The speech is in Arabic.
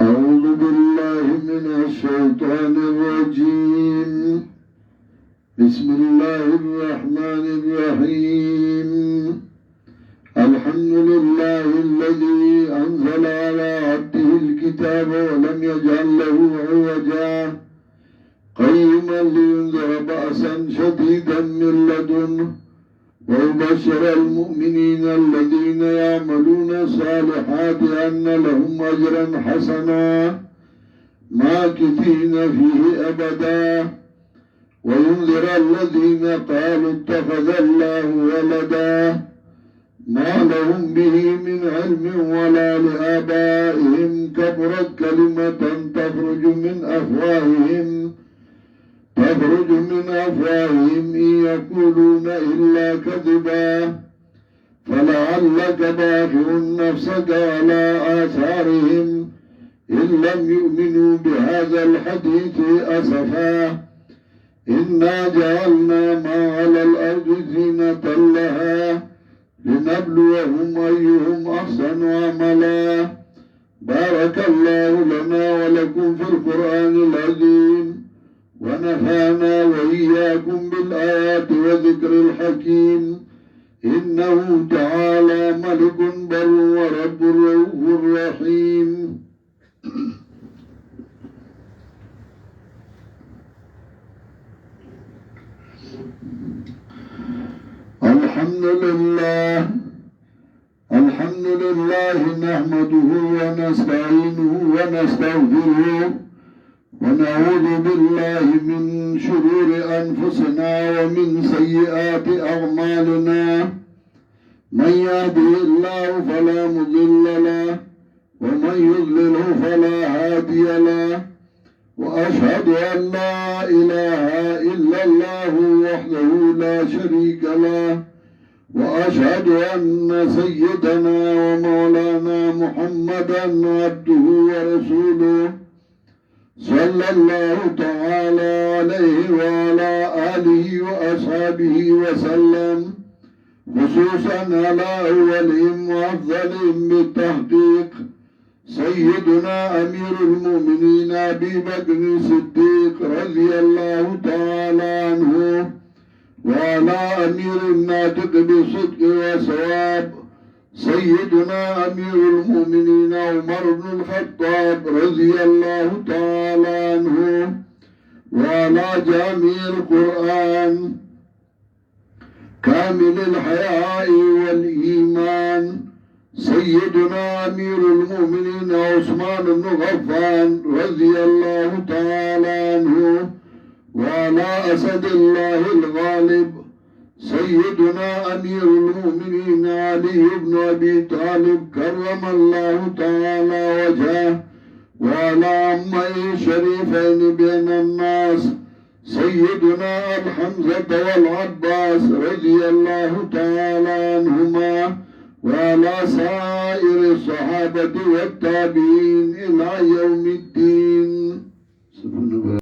أعوذ بالله من الشيطان الرجيم. بسم الله الرحمن الرحيم. الحمد لله الذي أنزل على عبده الكتاب ولم يجعل له عوجا قيما لينذر بأسا شديدا من لدنه ويبشر المؤمنين الذين يعملون الصالحات أن لهم أجرا حسنا ماكثين فيه أبدا وينذر الذين قالوا اتخذ الله ولدا ما لهم به من علم ولا لآبائهم كبرت كلمة تخرج من أفواههم إن يقولون إلا كذبا فلعلك باخع نفسك على آثارهم إن لم يؤمنوا بهذا الحديث أسفا إنا جعلنا ما على الأرض زينة لها لنبلوهم أيهم أحسن عملا. بارك الله لنا ولكم في القرآن العظيم ونفعنا وإياكم بالآيات وذكر الحكيم. إنه تعالى ملك بر ورب رؤوف رحيم. الحمد لله نحمده ونستعينه ونستغفره ونعوذ بالله من شرور أنفسنا ومن سيئات أعمالنا. من يهده الله فلا مضل له ومن يضلله فلا هادي له وأشهد أن لا إله إلا الله وحده لا شريك له وأشهد أن سيدنا ومولانا محمدا عبده ورسوله صلى الله تعالى عليه وعلى آله وأصحابه وسلم خصوصا على أولهم وأفضلهم بالتحقيق سيدنا أمير المؤمنين أبي بكر الصديق رضي الله تعالى عنه وعلى أمير الناطق بالصدق والصواب سيدنا أمير المؤمنين عمر بن الخطاب رضي الله تعالى عنه وعلى جامع القرآن كامل الحياء والإيمان سيدنا أمير المؤمنين عثمان بن غفان رضي الله تعالى عنه وعلى أسد الله الغالب سيدنا أمير المؤمنين علي بن أبي طالب كرم الله تعالى وجهه وعلى عمه الشريفين بين الناس سيدنا الحمزة والعباس رضي الله تعالى عنهما وعلى سائر الصحابة والتابعين إلى يوم الدين.